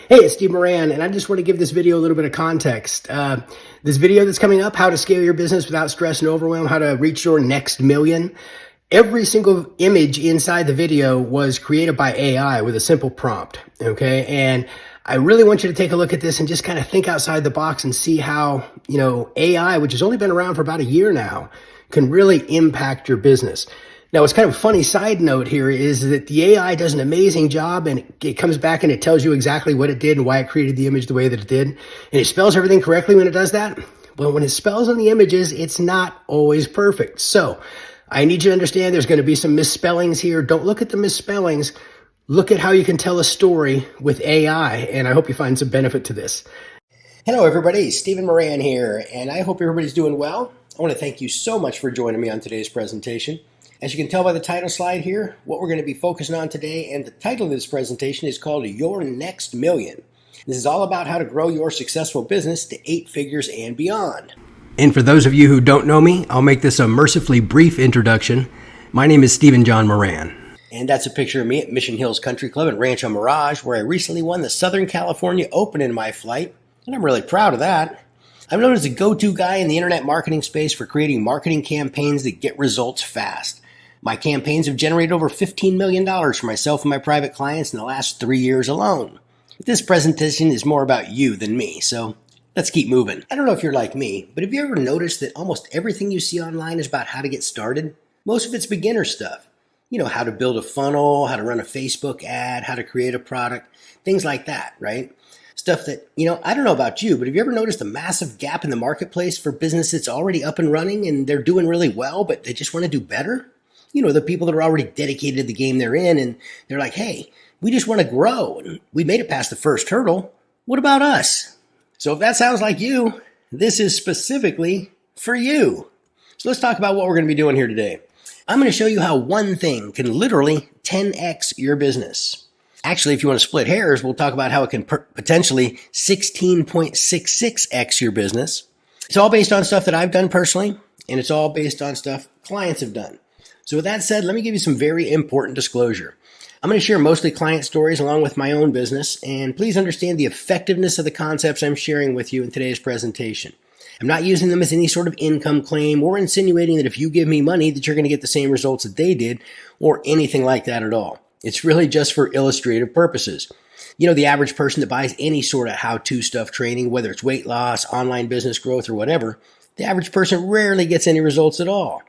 Hey, it's Steve Moran, and I just want to give this video a little bit of context. This video that's coming up, how to scale your business without stress and overwhelm, how to reach your next million. Every single image inside the video was created by AI with a simple prompt, okay? And I really want you to take a look at this and just kind of think outside the box and see how, AI, which has only been around for about a year now, can really impact your business. Now, what's kind of a funny side note here is that the AI does an amazing job, and it comes back and it tells you exactly what it did and why it created the image the way that it did. And it spells everything correctly when it does that. Well, when it spells on the images, it's not always perfect. So I need you to understand there's going to be some misspellings here. Don't look at the misspellings. Look at how you can tell a story with AI, and I hope you find some benefit to this. Hello, everybody. Stephen Moran here, and I hope everybody's doing well. I want to thank you so much for joining me on today's presentation. As you can tell by the title slide here, what we're going to be focusing on today, and the title of this presentation is called Your Next Million. This is all about how to grow your successful business to 8 figures and beyond. And for those of you who don't know me, I'll make this a mercifully brief introduction. My name is Stephen John Moran. And that's a picture of me at Mission Hills Country Club in Rancho Mirage, where I recently won the Southern California Open in my flight, and I'm really proud of that. I'm known as the go-to guy in the internet marketing space for creating marketing campaigns that get results fast. My campaigns have generated over $15 million for myself and my private clients in the last 3 years alone. This presentation is more about you than me, so let's keep moving. I don't know if you're like me, but have you ever noticed that almost everything you see online is about how to get started? Most of it's beginner stuff. How to build a funnel, how to run a Facebook ad, how to create a product, things like that, right? Stuff that, I don't know about you, but have you ever noticed a massive gap in the marketplace for business that's already up and running and they're doing really well, but they just want to do better? The people that are already dedicated to the game they're in, and they're like, hey, we just want to grow, and we made it past the first hurdle. What about us? So if that sounds like you, this is specifically for you. So let's talk about what we're going to be doing here today. I'm going to show you how one thing can literally 10x your business. Actually, if you want to split hairs, we'll talk about how it can potentially 16.66x your business. It's all based on stuff that I've done personally, and it's all based on stuff clients have done. So with that said, let me give you some very important disclosure. I'm going to share mostly client stories along with my own business, and please understand the effectiveness of the concepts I'm sharing with you in today's presentation. I'm not using them as any sort of income claim or insinuating that if you give me money that you're going to get the same results that they did or anything like that at all. It's really just for illustrative purposes. The average person that buys any sort of how-to stuff training, whether it's weight loss, online business growth, or whatever, the average person rarely gets any results at all.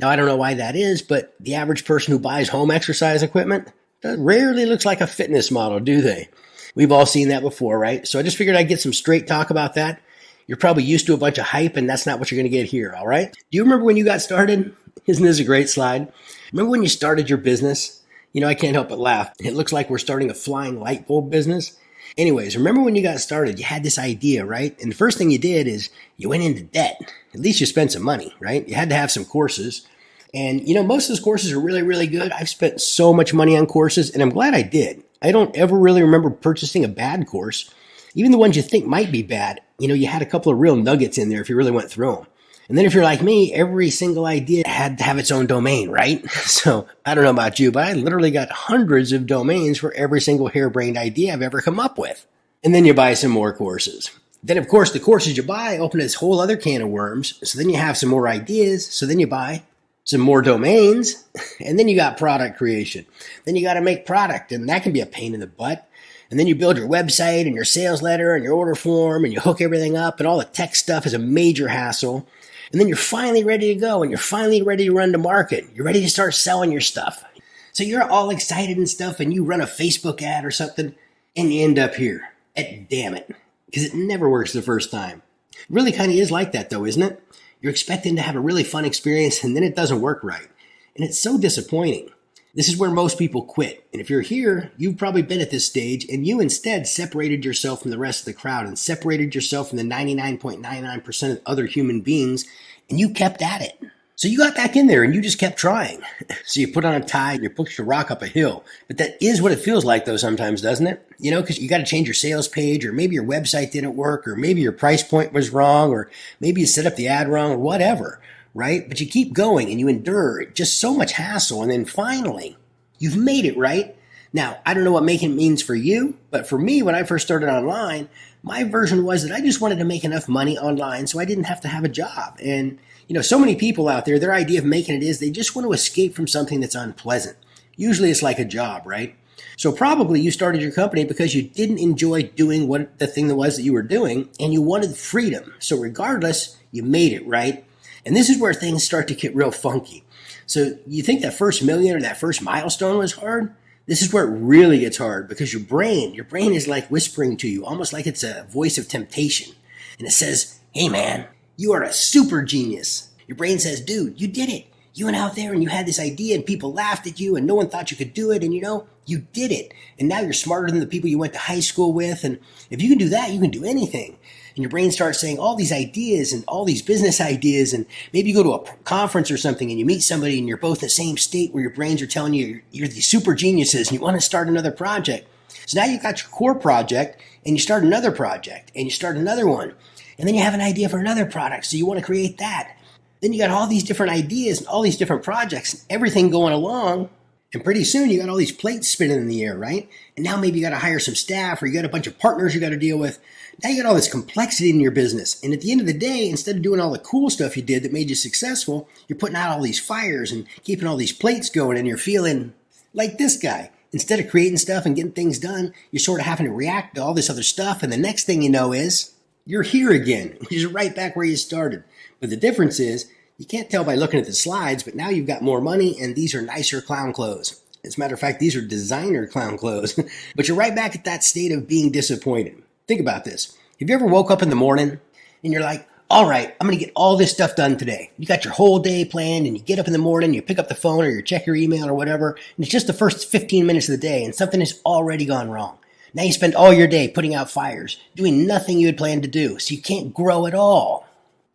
Now, I don't know why that is, but the average person who buys home exercise equipment rarely looks like a fitness model, do they? We've all seen that before, right? So I just figured I'd get some straight talk about that. You're probably used to a bunch of hype, and that's not what you're going to get here, all right? Do you remember when you got started? Isn't this a great slide? Remember when you started your business? I can't help but laugh. It looks like we're starting a flying light bulb business. Anyways, remember when you got started, you had this idea, right? And the first thing you did is you went into debt. At least you spent some money, right? You had to have some courses. And, most of those courses are really, really good. I've spent so much money on courses, and I'm glad I did. I don't ever really remember purchasing a bad course. Even the ones you think might be bad, you had a couple of real nuggets in there if you really went through them. And then if you're like me, every single idea had to have its own domain, right? So I don't know about you, but I literally got hundreds of domains for every single harebrained idea I've ever come up with. And then you buy some more courses. Then, of course, the courses you buy open this whole other can of worms. So then you have some more ideas. So then you buy some more domains, and then you got product creation. Then you got to make product, and that can be a pain in the butt. And then you build your website and your sales letter and your order form, and you hook everything up, and all the tech stuff is a major hassle. And then you're finally ready to go, and you're finally ready to run to market. You're ready to start selling your stuff. So you're all excited and stuff, and you run a Facebook ad or something, and you end up here. Damn it, because it never works the first time. It really kind of is like that, though, isn't it? You're expecting to have a really fun experience, and then it doesn't work right. And it's so disappointing. This is where most people quit. And if you're here, you've probably been at this stage, and you instead separated yourself from the rest of the crowd and separated yourself from the 99.99% of other human beings, and you kept at it. So you got back in there and you just kept trying. So you put on a tie and you pushed a rock up a hill. But that is what it feels like, though, sometimes, doesn't it? Because you got to change your sales page, or maybe your website didn't work, or maybe your price point was wrong, or maybe you set up the ad wrong, or whatever, right? But you keep going and you endure just so much hassle. And then finally, you've made it, right? Now, I don't know what making it means for you, but for me, when I first started online, my version was that I just wanted to make enough money online so I didn't have to have a job. And, so many people out there, their idea of making it is they just want to escape from something that's unpleasant. Usually it's like a job, right? So probably you started your company because you didn't enjoy doing what the thing that was that you were doing and you wanted freedom. So regardless, you made it, right? And this is where things start to get real funky. So you think that first million or that first milestone was hard? This is where it really gets hard because your brain is like whispering to you, almost like it's a voice of temptation. And it says, hey man, you are a super genius. Your brain says, dude, you did it. You went out there and you had this idea and people laughed at you and no one thought you could do it. And you did it. And now you're smarter than the people you went to high school with. And if you can do that, you can do anything. And your brain starts saying all these ideas and all these business ideas. And maybe you go to a conference or something and you meet somebody and you're both in the same state where your brains are telling you you're these super geniuses and you want to start another project. So now you've got your core project and you start another project and you start another one. And then you have an idea for another product. So you want to create that. Then you got all these different ideas and all these different projects and everything going along. And pretty soon you got all these plates spinning in the air, right? And now maybe you got to hire some staff or you got a bunch of partners you got to deal with. Now you got all this complexity in your business. And at the end of the day, instead of doing all the cool stuff you did that made you successful, you're putting out all these fires and keeping all these plates going and you're feeling like this guy. Instead of creating stuff and getting things done, you're sort of having to react to all this other stuff. And the next thing you know is you're here again, which is right back where you started. But the difference is, you can't tell by looking at the slides, but now you've got more money and these are nicer clown clothes. As a matter of fact, these are designer clown clothes. But you're right back at that state of being disappointed. Think about this. Have you ever woke up in the morning and you're like, all right, I'm going to get all this stuff done today. You got your whole day planned and you get up in the morning, you pick up the phone or you check your email or whatever, and it's just the first 15 minutes of the day and something has already gone wrong. Now you spend all your day putting out fires, doing nothing you had planned to do, so you can't grow at all.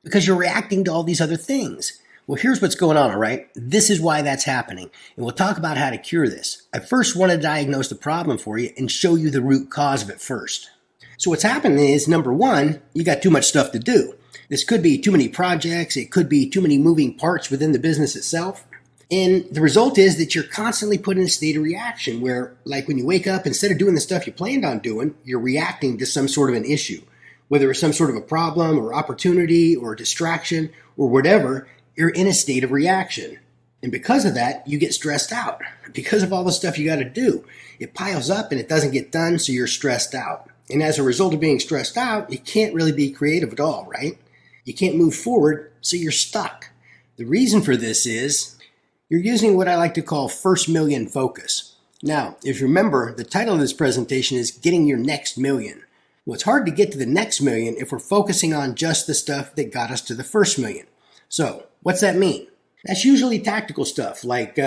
Because you're reacting to all these other things. Well, here's what's going on, all right? This is why that's happening. And we'll talk about how to cure this. I first want to diagnose the problem for you and show you the root cause of it first. So what's happening is, number one, you got too much stuff to do. This could be too many projects. It could be too many moving parts within the business itself. And the result is that you're constantly put in a state of reaction where, like when you wake up, instead of doing the stuff you planned on doing, you're reacting to some sort of an issue. Whether it's some sort of a problem or opportunity or distraction or whatever, you're in a state of reaction. And because of that, you get stressed out. Because of all the stuff you got to do, it piles up and it doesn't get done, so you're stressed out. And as a result of being stressed out, you can't really be creative at all, right? You can't move forward, so you're stuck. The reason for this is you're using what I like to call first million focus. Now, if you remember, the title of this presentation is Getting Your Next Million. Well, it's hard to get to the next million if we're focusing on just the stuff that got us to the first million. So, what's that mean? That's usually tactical stuff like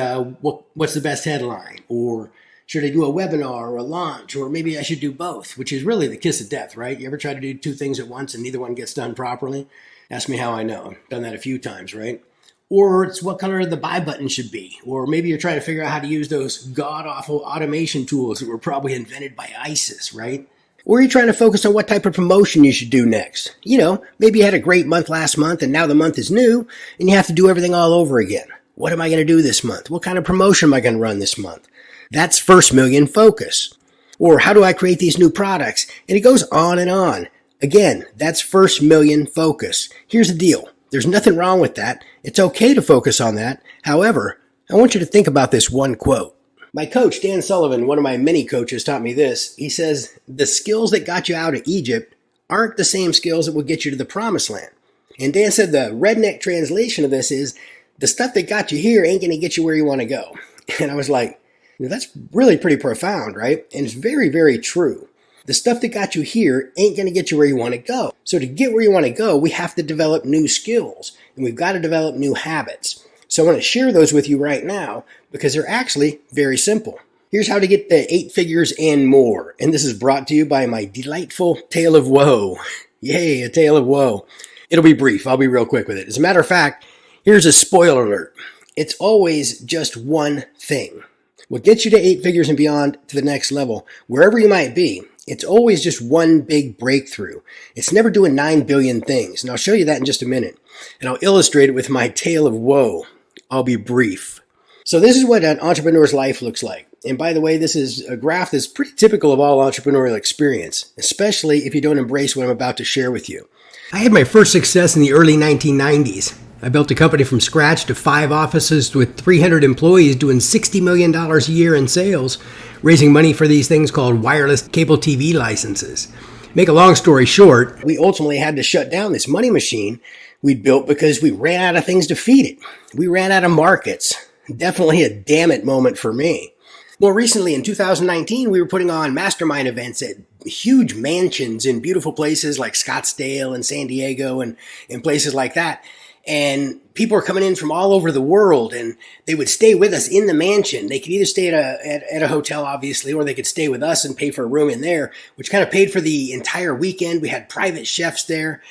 what's the best headline, or should I do a webinar or a launch, or maybe I should do both, which is really the kiss of death, right? You ever try to do two things at once and neither one gets done properly? Ask me how I know. I've done that a few times, right? Or it's what color the buy button should be. Or maybe you're trying to figure out how to use those god-awful automation tools that were probably invented by ISIS, right? Or you're trying to focus on what type of promotion you should do next. Maybe you had a great month last month and now the month is new and you have to do everything all over again. What am I going to do this month? What kind of promotion am I going to run this month? That's first million focus. Or how do I create these new products? And it goes on and on. Again, that's first million focus. Here's the deal. There's nothing wrong with that. It's okay to focus on that. However, I want you to think about this one quote. My coach, Dan Sullivan, one of my many coaches, taught me this. He says, the skills that got you out of Egypt aren't the same skills that will get you to the promised land. And Dan said the redneck translation of this is, the stuff that got you here ain't going to get you where you want to go. And I was like, that's really pretty profound, right? And it's very, very true. The stuff that got you here ain't going to get you where you want to go. So to get where you want to go, we have to develop new skills. And we've got to develop new habits. So I want to share those with you right now because they're actually very simple. Here's how to get the 8 figures and more. And this is brought to you by my delightful tale of woe. Yay, a tale of woe. It'll be brief. I'll be real quick with it. As a matter of fact, here's a spoiler alert. It's always just one thing. What gets you to 8 figures and beyond to the next level, wherever you might be, it's always just one big breakthrough. It's never doing 9 billion things. And I'll show you that in just a minute. And I'll illustrate it with my tale of woe. I'll be brief. So this is what an entrepreneur's life looks like. And by the way, this is a graph that's pretty typical of all entrepreneurial experience, especially if you don't embrace what I'm about to share with you. I had my first success in the early 1990s. I built a company from scratch to 5 offices with 300 employees doing $60 million a year in sales, raising money for these things called wireless cable TV licenses. Make a long story short, we ultimately had to shut down this money machine we'd built because we ran out of things to feed it. We ran out of markets. Definitely a damn it moment for me. More recently, in 2019, we were putting on mastermind events at huge mansions in beautiful places like Scottsdale and San Diego and places like that. And people were coming in from all over the world, and they would stay with us in the mansion. They could either stay at a hotel, obviously, or they could stay with us and pay for a room in there, which kind of paid for the entire weekend. We had private chefs there,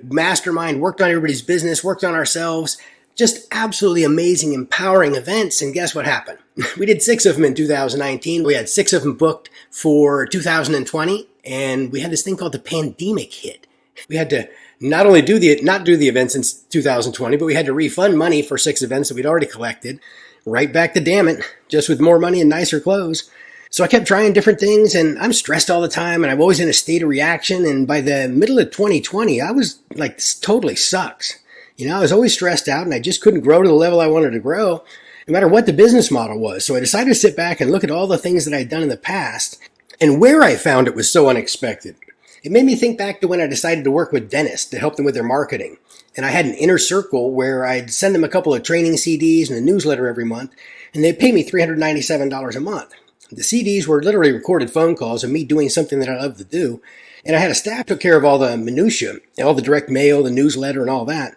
mastermind, worked on everybody's business, worked on ourselves. Just absolutely amazing, empowering events. And guess what happened? We did 6 of them in 2019. We had 6 of them booked for 2020. And we had this thing called the pandemic hit. We had to not only not do the events in 2020, but we had to refund money for 6 events that we'd already collected. Right back to damn it, just with more money and nicer clothes. So I kept trying different things, and I'm stressed all the time, and I'm always in a state of reaction. And by the middle of 2020, I was like, this totally sucks. I was always stressed out, and I just couldn't grow to the level I wanted to grow, no matter what the business model was. So I decided to sit back and look at all the things that I'd done in the past and where I found it was so unexpected. It made me think back to when I decided to work with dentists to help them with their marketing. And I had an inner circle where I'd send them a couple of training CDs and a newsletter every month, and they'd pay me $397 a month. The CDs were literally recorded phone calls of me doing something that I love to do. And I had a staff that took care of all the minutia, all the direct mail, the newsletter, and all that.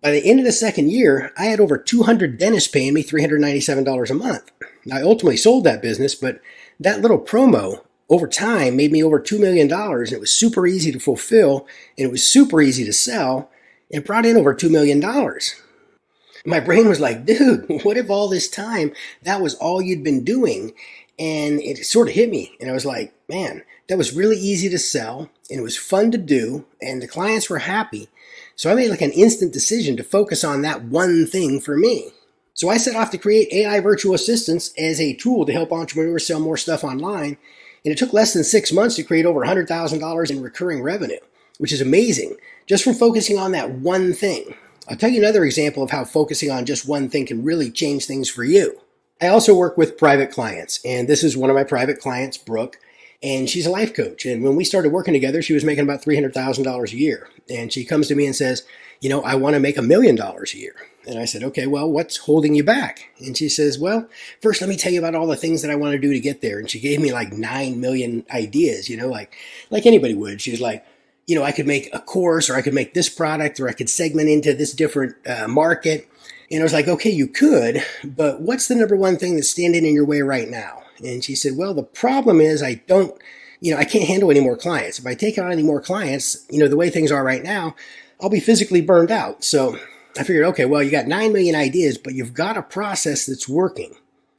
By the end of the second year, I had over 200 dentists paying me $397 a month. I ultimately sold that business, but that little promo over time made me over $2 million, and it was super easy to fulfill, and it was super easy to sell, and it brought in over $2 million. My brain was like, dude, what if all this time that was all you'd been doing? And it sort of hit me, and I was like, man, that was really easy to sell, and it was fun to do, and the clients were happy. So I made like an instant decision to focus on that one thing for me. So I set off to create AI virtual assistants as a tool to help entrepreneurs sell more stuff online. And it took less than 6 months to create over $100,000 in recurring revenue, which is amazing, just from focusing on that one thing. I'll tell you another example of how focusing on just one thing can really change things for you. I also work with private clients, and this is one of my private clients, Brooke. And she's a life coach. And when we started working together, she was making about $300,000 a year. And she comes to me and says, I want to make $1 million a year. And I said, okay, well, what's holding you back? And she says, well, first, let me tell you about all the things that I want to do to get there. And she gave me like 9 million ideas, like anybody would. She was like, I could make a course, or I could make this product, or I could segment into this different market. And I was like, okay, you could, but what's the number one thing that's standing in your way right now? And she said, well, the problem is I can't handle any more clients. If I take on any more clients, the way things are right now, I'll be physically burned out. So I figured, okay, well, you got 9 million ideas, but you've got a process that's working.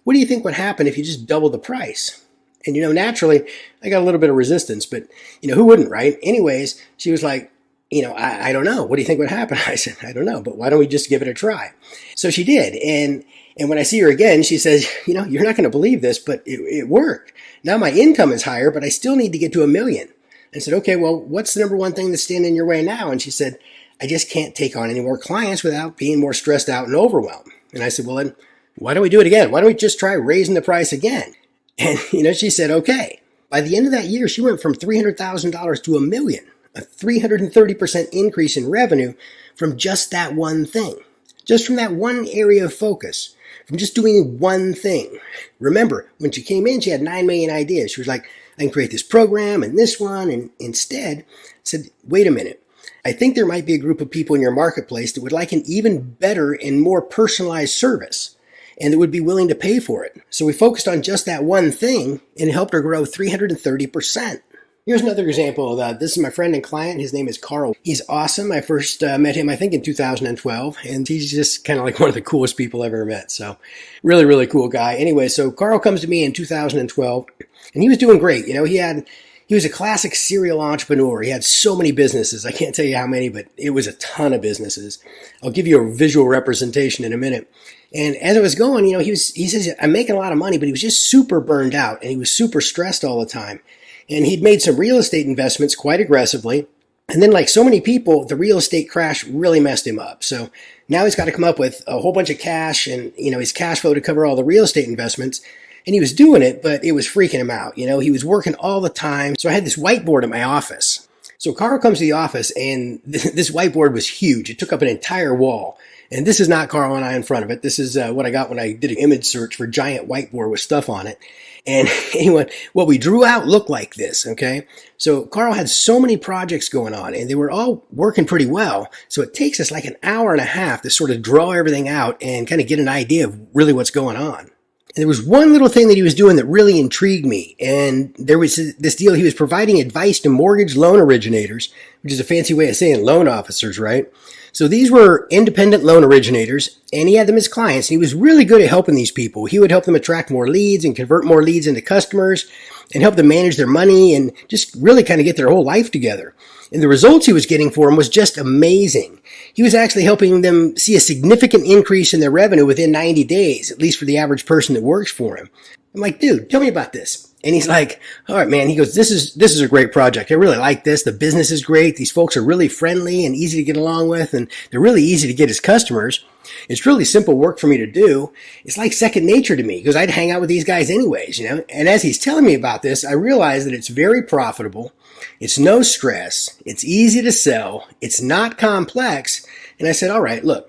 What do you think would happen if you just doubled the price? And, naturally, I got a little bit of resistance, but, who wouldn't, right? Anyways, she was like, I don't know. What do you think would happen? I said, I don't know, but why don't we just give it a try? So she did. And when I see her again, she says, you're not going to believe this, but it worked. Now my income is higher, but I still need to get to $1 million. I said, okay, well, what's the number one thing that's standing in your way now? And she said, I just can't take on any more clients without being more stressed out and overwhelmed. And I said, well, then why don't we do it again? Why don't we just try raising the price again? And, she said, okay. By the end of that year, she went from $300,000 to $1 million, a 330% increase in revenue from just that one thing, just from that one area of focus. From just doing one thing. Remember, when she came in, she had 9 million ideas. She was like, I can create this program and this one. And instead said, wait a minute. I think there might be a group of people in your marketplace that would like an even better and more personalized service, and that would be willing to pay for it. So we focused on just that one thing, and it helped her grow 330%. Here's another example of that. This is my friend and client. His name is Carl. He's awesome. I first met him, I think, in 2012, and he's just kind of like one of the coolest people I've ever met. So really, really cool guy. Anyway, so Carl comes to me in 2012, and he was doing great. He was a classic serial entrepreneur. He had so many businesses. I can't tell you how many, but it was a ton of businesses. I'll give you a visual representation in a minute. And as it was going, he says, I'm making a lot of money, but he was just super burned out and he was super stressed all the time. And he'd made some real estate investments quite aggressively. And then, like so many people, the real estate crash really messed him up. So now he's got to come up with a whole bunch of cash and, his cash flow to cover all the real estate investments. And he was doing it, but it was freaking him out. He was working all the time. So I had this whiteboard at my office. So Carl comes to the office and this whiteboard was huge. It took up an entire wall. And this is not Carl and I in front of it. This is what I got when I did an image search for giant whiteboard with stuff on it. And anyway, what we drew out looked like this, okay? So Carl had so many projects going on and they were all working pretty well. So it takes us like an hour and a half to sort of draw everything out and kind of get an idea of really what's going on. And there was one little thing that he was doing that really intrigued me. And there was this deal. He was providing advice to mortgage loan originators, which is a fancy way of saying loan officers, right? So these were independent loan originators, and he had them as clients. He was really good at helping these people. He would help them attract more leads and convert more leads into customers and help them manage their money and just really kind of get their whole life together. And the results he was getting for them was just amazing. He was actually helping them see a significant increase in their revenue within 90 days, at least for the average person that works for him. I'm like, dude, tell me about this. And he's like, all right, man. He goes, this is a great project. I really like this. The business is great. These folks are really friendly and easy to get along with, and they're really easy to get as customers. It's really simple work for me to do. It's like second nature to me because I'd hang out with these guys anyways, And as he's telling me about this, I realize that it's very profitable. It's no stress. It's easy to sell. It's not complex. And I said, all right, look,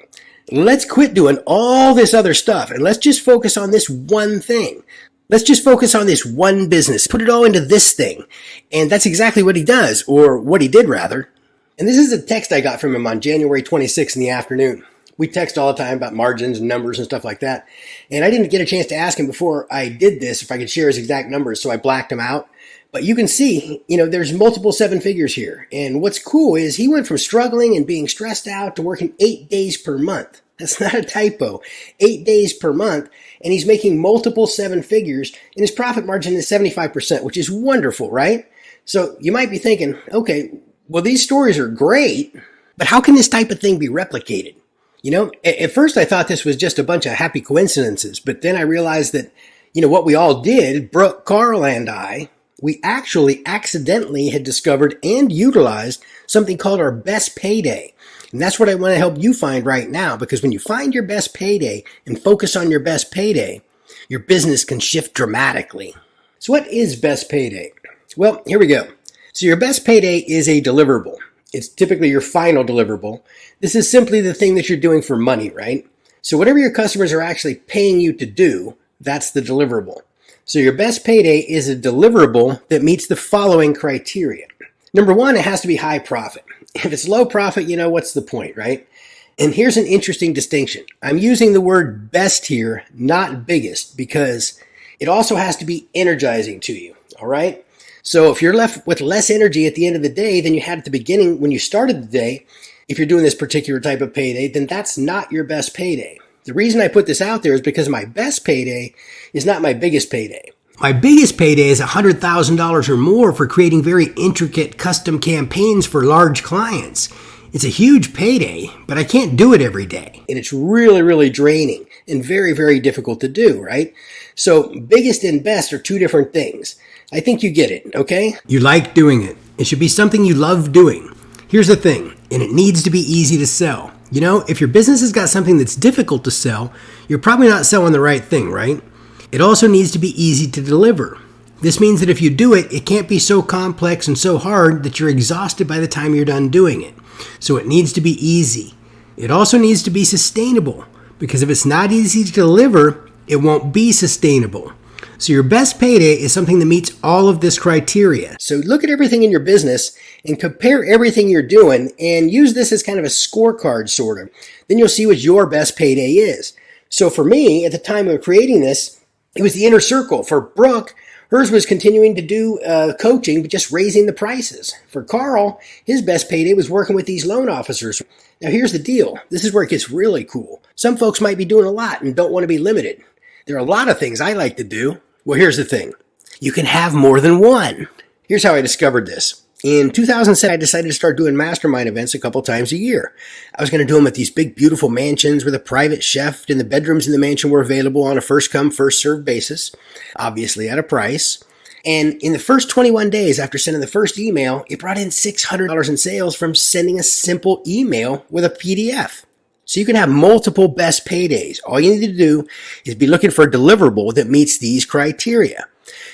let's quit doing all this other stuff and let's just focus on this one thing. Let's just focus on this one business. Put it all into this thing. And that's exactly what he does, or what he did rather. And this is a text I got from him on January 26th in the afternoon. We text all the time about margins and numbers and stuff like that. And I didn't get a chance to ask him before I did this if I could share his exact numbers, so I blacked him out. But you can see, there's multiple seven figures here. And what's cool is he went from struggling and being stressed out to working 8 days per month. That's not a typo. 8 days per month. And he's making multiple seven figures. And his profit margin is 75%, which is wonderful, right? So you might be thinking, okay, well, these stories are great, but how can this type of thing be replicated? At first I thought this was just a bunch of happy coincidences. But then I realized that, what we all did, Brooke, Carl, and I, we actually accidentally had discovered and utilized something called our best payday. And that's what I want to help you find right now, because when you find your best payday and focus on your best payday, your business can shift dramatically. So what is best payday? Well, here we go. So your best payday is a deliverable. It's typically your final deliverable. This is simply the thing that you're doing for money, right? So whatever your customers are actually paying you to do, that's the deliverable. So your best payday is a deliverable that meets the following criteria. Number one, it has to be high profit. If it's low profit, what's the point, right? And here's an interesting distinction. I'm using the word best here, not biggest, because it also has to be energizing to you, all right? So if you're left with less energy at the end of the day than you had at the beginning when you started the day, if you're doing this particular type of payday, then that's not your best payday. The reason I put this out there is because my best payday is not my biggest payday. My biggest payday is $100,000 or more for creating very intricate custom campaigns for large clients. It's a huge payday, but I can't do it every day. And it's really, really draining and very, very difficult to do, right? So biggest and best are two different things. I think you get it, okay? You like doing it. It should be something you love doing. Here's the thing, and it needs to be easy to sell. If your business has got something that's difficult to sell, you're probably not selling the right thing, right? It also needs to be easy to deliver. This means that if you do it, it can't be so complex and so hard that you're exhausted by the time you're done doing it. So it needs to be easy. It also needs to be sustainable, because if it's not easy to deliver, it won't be sustainable. So your best payday is something that meets all of this criteria. So look at everything in your business and compare everything you're doing and use this as kind of a scorecard, sort of. Then you'll see what your best payday is. So for me, at the time of creating this, it was the inner circle. For Brooke, hers was continuing to do coaching, but just raising the prices. For Carl, his best payday was working with these loan officers. Now here's the deal. This is where it gets really cool. Some folks might be doing a lot and don't want to be limited. There are a lot of things I like to do. Well, here's the thing. You can have more than one. Here's how I discovered this. In 2007, I decided to start doing mastermind events a couple times a year. I was going to do them at these big, beautiful mansions with a private chef, and the bedrooms in the mansion were available on a first-come, first-served basis, obviously at a price. And in the first 21 days after sending the first email, it brought in $600 in sales from sending a simple email with a PDF. So you can have multiple best paydays. All you need to do is be looking for a deliverable that meets these criteria.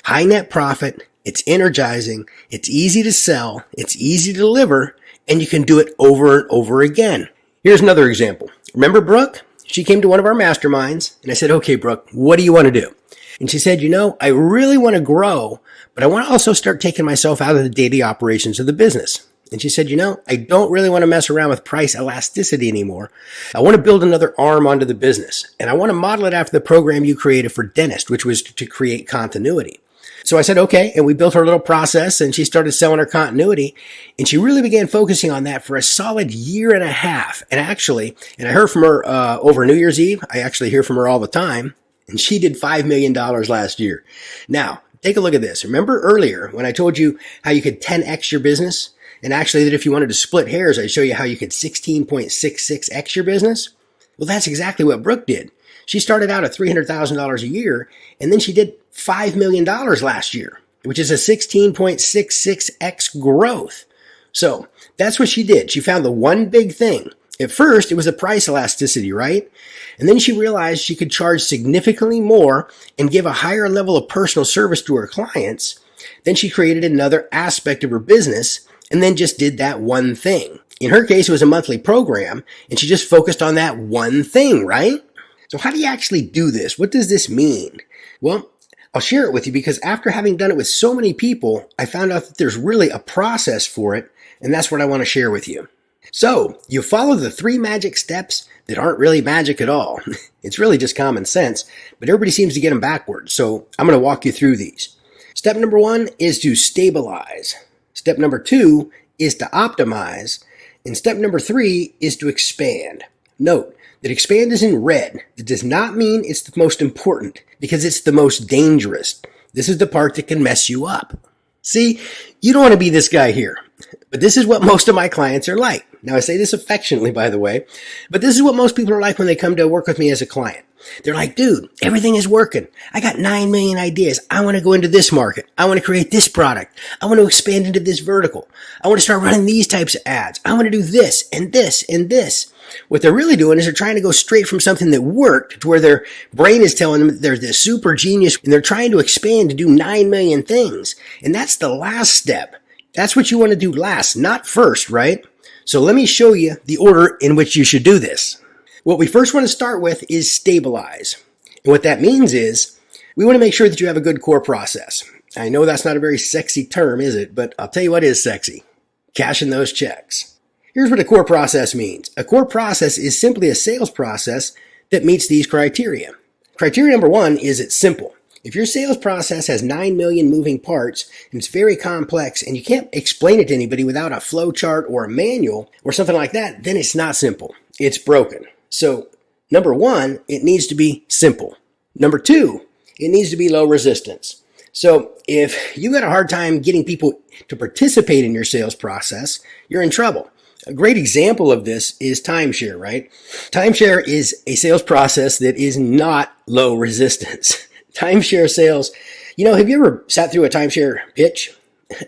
High net profit, it's energizing, it's easy to sell, it's easy to deliver, and you can do it over and over again. Here's another example. Remember Brooke? She came to one of our masterminds, and I said, okay, Brooke, what do you want to do? And she said, I really want to grow, but I want to also start taking myself out of the daily operations of the business. And she said, I don't really want to mess around with price elasticity anymore. I want to build another arm onto the business. And I want to model it after the program you created for dentists, which was to create continuity. So I said, okay. And we built her little process and she started selling her continuity. And she really began focusing on that for a solid year and a half. And I heard from her over New Year's Eve. I actually hear from her all the time. And she did $5 million last year. Now, take a look at this. Remember earlier when I told you how you could 10x your business? And actually that if you wanted to split hairs, I'd show you how you could 16.66x your business. Well, that's exactly what Brooke did. She started out at $300,000 a year, and then she did $5 million last year, which is a 16.66x growth. So that's what she did. She found the one big thing. At first, it was the price elasticity, right? And then she realized she could charge significantly more and give a higher level of personal service to her clients. Then she created another aspect of her business and then just did that one thing. In her case, it was a monthly program, and she just focused on that one thing, right? So how do you actually do this? What does this mean? Well, I'll share it with you because after having done it with so many people, I found out that there's really a process for it, and that's what I want to share with you. So you follow the 3 magic steps that aren't really magic at all. It's really just common sense, but everybody seems to get them backwards. So I'm going to walk you through these. Step number 1 is to stabilize. Step number 2 is to optimize. And step number 3 is to expand. Note that expand is in red. That does not mean it's the most important because it's the most dangerous. This is the part that can mess you up. See, you don't want to be this guy here, but this is what most of my clients are like. Now, I say this affectionately, by the way, but this is what most people are like when they come to work with me as a client. They're like, dude, everything is working. I got 9 million ideas. I want to go into this market. I want to create this product. I want to expand into this vertical. I want to start running these types of ads. I want to do this and this and this. What they're really doing is they're trying to go straight from something that worked to where their brain is telling them that they're this super genius and they're trying to expand to do 9 million things. And that's the last step. That's what you want to do last, not first, right? So let me show you the order in which you should do this. What we first want to start with is stabilize. And what that means is we want to make sure that you have a good core process. I know that's not a very sexy term, is it? But I'll tell you what is sexy. Cashing those checks. Here's what a core process means. A core process is simply a sales process that meets these criteria. Criteria number 1 is it's simple. If your sales process has 9 million moving parts and it's very complex and you can't explain it to anybody without a flow chart or a manual or something like that, then it's not simple. It's broken. So number 1, it needs to be simple. Number 2, it needs to be low resistance. So if you got a hard time getting people to participate in your sales process, you're in trouble. A great example of this is timeshare, right? Timeshare is a sales process that is not low resistance. Timeshare sales, have you ever sat through a timeshare pitch?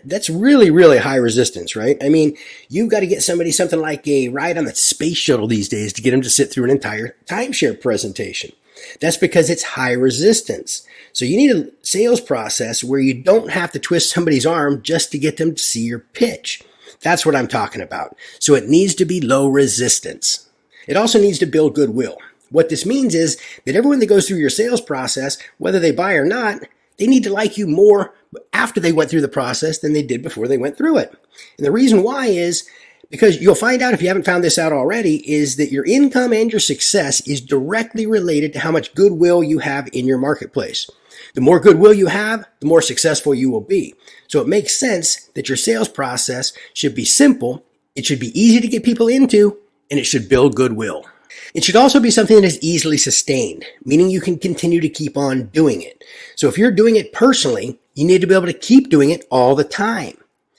That's really, really high resistance, right? I mean, you've got to get somebody something like a ride on the space shuttle these days to get them to sit through an entire timeshare presentation. That's because it's high resistance. So you need a sales process where you don't have to twist somebody's arm just to get them to see your pitch. That's what I'm talking about. So it needs to be low resistance. It also needs to build goodwill. What this means is that everyone that goes through your sales process, whether they buy or not, they need to like you more after they went through the process than they did before they went through it. And the reason why is because you'll find out, if you haven't found this out already, is that your income and your success is directly related to how much goodwill you have in your marketplace. The more goodwill you have, the more successful you will be. So it makes sense that your sales process should be simple, it should be easy to get people into, and it should build goodwill. It should also be something that is easily sustained, meaning you can continue to keep on doing it. So if you're doing it personally, you need to be able to keep doing it all the time.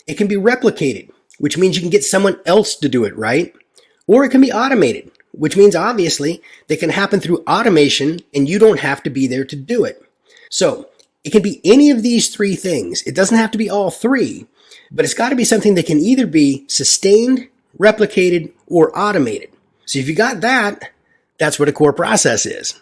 It can be replicated, which means you can get someone else to do it, right? Or it can be automated, which means obviously they can happen through automation and you don't have to be there to do it. So it can be any of these three things. It doesn't have to be all three, but it's got to be something that can either be sustained, replicated, or automated. So if you got that, that's what a core process is.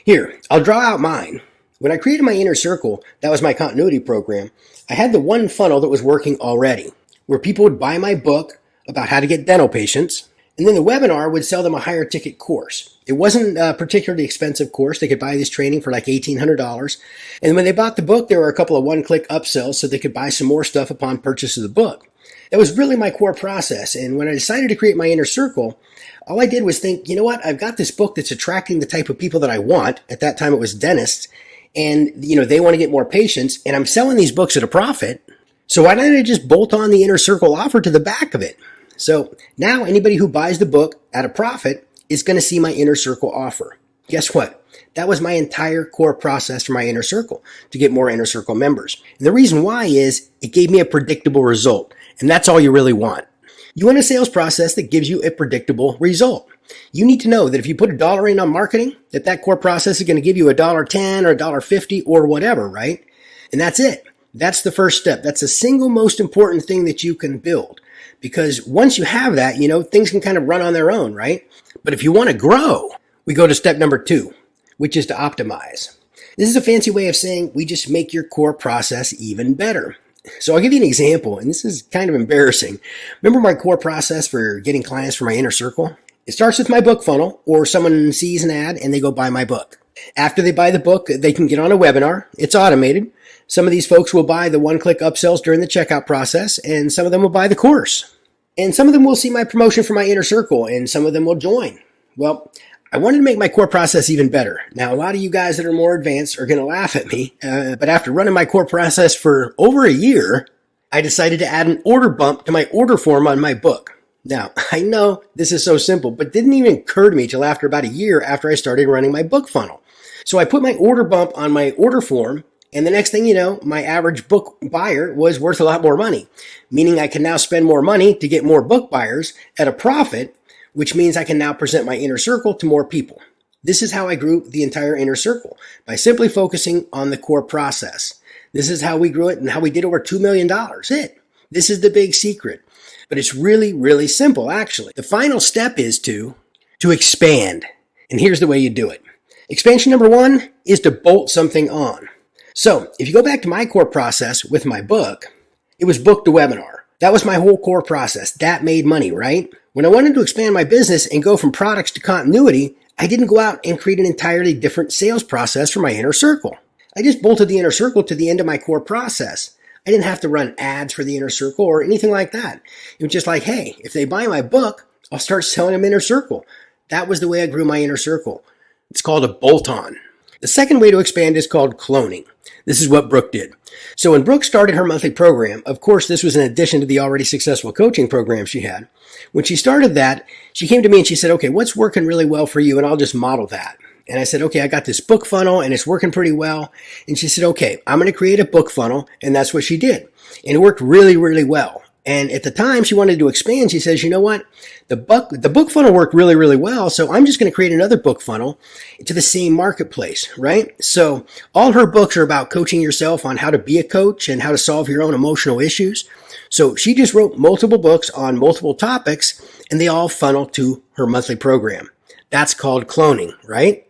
Here, I'll draw out mine. When I created my inner circle, that was my continuity program, I had the one funnel that was working already, where people would buy my book about how to get dental patients, and then the webinar would sell them a higher ticket course. It wasn't a particularly expensive course. They could buy this training for like $1,800. And when they bought the book, there were a couple of one-click upsells so they could buy some more stuff upon purchase of the book. That was really my core process. And when I decided to create my inner circle, all I did was think, you know what? I've got this book that's attracting the type of people that I want. At that time, it was dentists. And, they want to get more patients. And I'm selling these books at a profit. So why don't I just bolt on the inner circle offer to the back of it? So now anybody who buys the book at a profit is going to see my inner circle offer. Guess what? That was my entire core process for my inner circle, to get more inner circle members. And the reason why is it gave me a predictable result. And that's all you really want. You want a sales process that gives you a predictable result. You need to know that if you put $1 in on marketing, that core process is going to give you $1.10 or $1.50 or whatever, right? And that's it. That's the first step. That's the single most important thing that you can build. Because once you have that, things can kind of run on their own, right? But if you want to grow, we go to step number 2, which is to optimize. This is a fancy way of saying we just make your core process even better. So I'll give you an example, and this is kind of embarrassing. Remember my core process for getting clients for my inner circle? It starts with my book funnel, or someone sees an ad and they go buy my book. After they buy the book, they can get on a webinar. It's automated. Some of these folks will buy the one-click upsells during the checkout process, and some of them will buy the course. And some of them will see my promotion for my inner circle, and some of them will join. Well, I wanted to make my core process even better. Now, a lot of you guys that are more advanced are going to laugh at me, but after running my core process for over a year, I decided to add an order bump to my order form on my book. Now, I know this is so simple, but didn't even occur to me till after about a year after I started running my book funnel. So I put my order bump on my order form, and the next thing you know, my average book buyer was worth a lot more money, meaning I can now spend more money to get more book buyers at a profit, which means I can now present my inner circle to more people. This is how I grew the entire inner circle, by simply focusing on the core process. This is how we grew it and how we did over $2 million. This is the big secret. But it's really, really simple, actually. The final step is to expand. And here's the way you do it. Expansion number 1 is to bolt something on. So if you go back to my core process with my book, it was book to webinar. That was my whole core process. That made money, right? When I wanted to expand my business and go from products to continuity, I didn't go out and create an entirely different sales process for my inner circle. I just bolted the inner circle to the end of my core process. I didn't have to run ads for the inner circle or anything like that. It was just like, hey, if they buy my book, I'll start selling them inner circle. That was the way I grew my inner circle. It's called a bolt-on. The second way to expand is called cloning. This is what Brooke did. So when Brooke started her monthly program, of course, this was in addition to the already successful coaching program she had. When she started that, she came to me and she said, okay, what's working really well for you? And I'll just model that. And I said, okay, I got this book funnel and it's working pretty well. And she said, okay, I'm going to create a book funnel. And that's what she did. And it worked really, really well. And at the time she wanted to expand, she says, you know what? The book funnel worked really, really well. So I'm just going to create another book funnel to the same marketplace, right? So all her books are about coaching yourself on how to be a coach and how to solve your own emotional issues. So she just wrote multiple books on multiple topics and they all funnel to her monthly program. That's called cloning, right?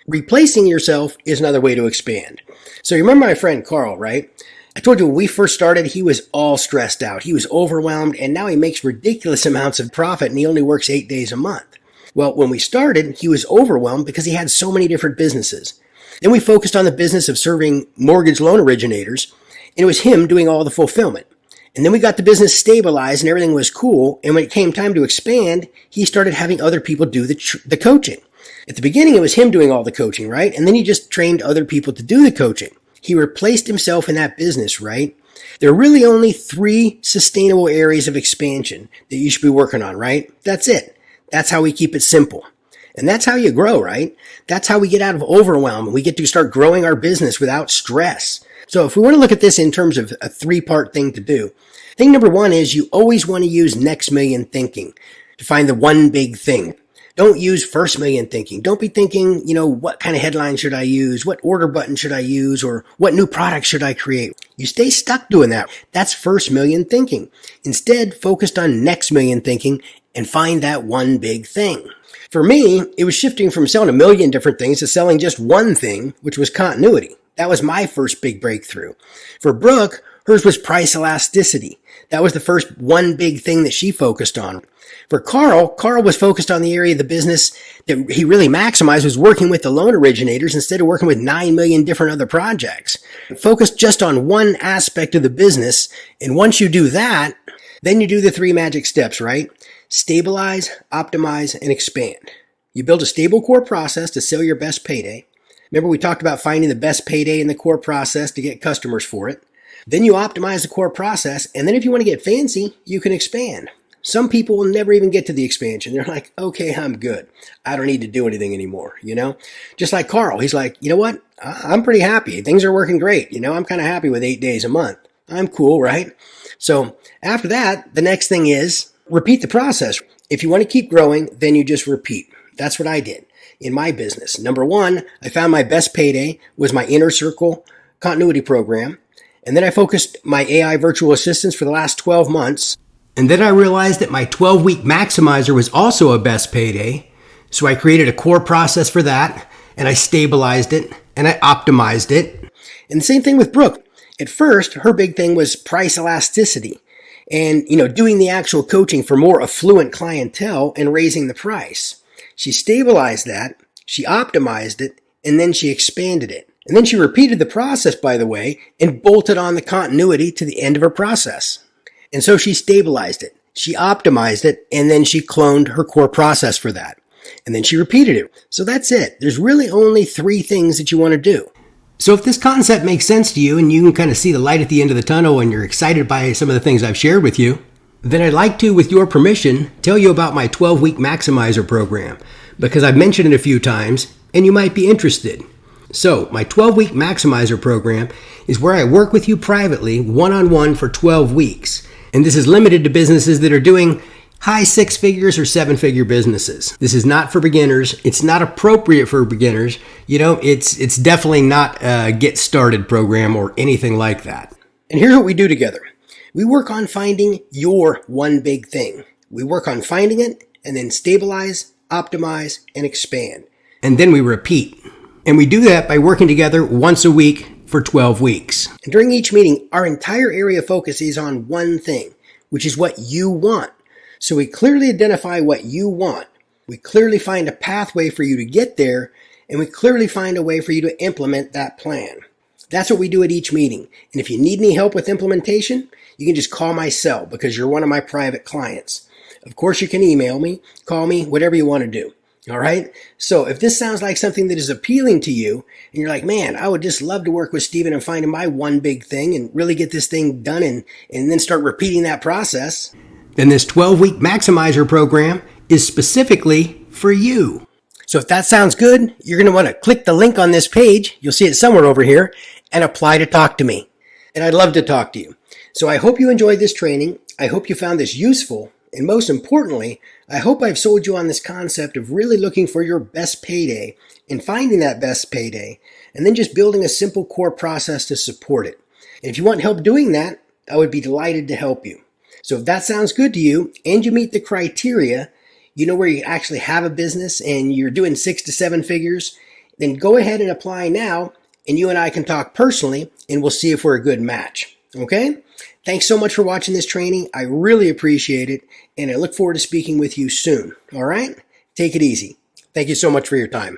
Replacing yourself is another way to expand. So you remember my friend Carl, right? I told you when we first started, he was all stressed out. He was overwhelmed, and now he makes ridiculous amounts of profit, and he only works 8 days a month. Well, when we started, he was overwhelmed because he had so many different businesses. Then we focused on the business of serving mortgage loan originators, and it was him doing all the fulfillment. And then we got the business stabilized, and everything was cool, and when it came time to expand, he started having other people do the coaching. At the beginning, it was him doing all the coaching, right? And then he just trained other people to do the coaching. He replaced himself in that business, right? There are really only 3 sustainable areas of expansion that you should be working on, right? That's it. That's how we keep it simple. And that's how you grow, right? That's how we get out of overwhelm and we get to start growing our business without stress. So if we want to look at this in terms of a 3-part thing to do, Thing number one is you always want to use next million thinking to find the one big thing. Don't use first million thinking. Don't be thinking, what kind of headline should I use? What order button should I use? Or what new product should I create? You stay stuck doing that. That's first million thinking. Instead, focus on next million thinking and find that one big thing. For me, it was shifting from selling a million different things to selling just one thing, which was continuity. That was my first big breakthrough. For Brooke, hers was price elasticity. That was the first one big thing that she focused on. For Carl was focused on the area of the business that he really maximized was working with the loan originators instead of working with 9 million different other projects. Focus just on one aspect of the business. And once you do that, then you do the 3 magic steps, right? Stabilize, optimize, and expand. You build a stable core process to sell your best payday. Remember, we talked about finding the best payday in the core process to get customers for it. Then you optimize the core process. And then if you want to get fancy, you can expand. Some people will never even get to the expansion. They're like, okay, I'm good. I don't need to do anything anymore, Just like Carl, he's like, you know what? I'm pretty happy. Things are working great. I'm kind of happy with 8 days a month. I'm cool, right? So after that, the next thing is repeat the process. If you want to keep growing, then you just repeat. That's what I did in my business. Number one, I found my best payday was my Inner Circle continuity program. And then I focused my AI virtual assistants for the last 12 months. And then I realized that my 12-week maximizer was also a best payday. So I created a core process for that, and I stabilized it, and I optimized it. And the same thing with Brooke. At first, her big thing was price elasticity and, doing the actual coaching for more affluent clientele and raising the price. She stabilized that, she optimized it, and then she expanded it. And then she repeated the process, by the way, and bolted on the continuity to the end of her process. And so she stabilized it, she optimized it, and then she cloned her core process for that. And then she repeated it. So that's it. There's really only 3 things that you want to do. So if this concept makes sense to you and you can kind of see the light at the end of the tunnel and you're excited by some of the things I've shared with you, then I'd like to, with your permission, tell you about my 12-week maximizer program, because I've mentioned it a few times and you might be interested. So my 12-week maximizer program is where I work with you privately, one-on-one for 12 weeks. And this is limited to businesses that are doing high 6 figures or 7-figure businesses. This is not for beginners. It's not appropriate for beginners. It's definitely not a get started program or anything like that. And here's what we do together. We work on finding your one big thing. We work on finding it and then stabilize, optimize, and expand. And then we repeat. And we do that by working together once a week for 12 weeks. And during each meeting, our entire area of focus is on one thing, which is what you want. So we clearly identify what you want. We clearly find a pathway for you to get there, and we clearly find a way for you to implement that plan. That's what we do at each meeting. And if you need any help with implementation, you can just call my cell because you're one of my private clients. Of course, you can email me, call me, whatever you want to do. All right. So if this sounds like something that is appealing to you and you're like, man, I would just love to work with Stephen and finding my one big thing and really get this thing done and then start repeating that process, then this 12-week maximizer program is specifically for you. So if that sounds good, you're going to want to click the link on this page. You'll see it somewhere over here and apply to talk to me. And I'd love to talk to you. So I hope you enjoyed this training. I hope you found this useful. And most importantly, I hope I've sold you on this concept of really looking for your best payday and finding that best payday, and then just building a simple core process to support it. And if you want help doing that, I would be delighted to help you. So if that sounds good to you and you meet the criteria, where you actually have a business and you're doing 6 to 7 figures, then go ahead and apply now, and you and I can talk personally, and we'll see if we're a good match. Okay? Thanks so much for watching this training. I really appreciate it, and I look forward to speaking with you soon. All right? Take it easy. Thank you so much for your time.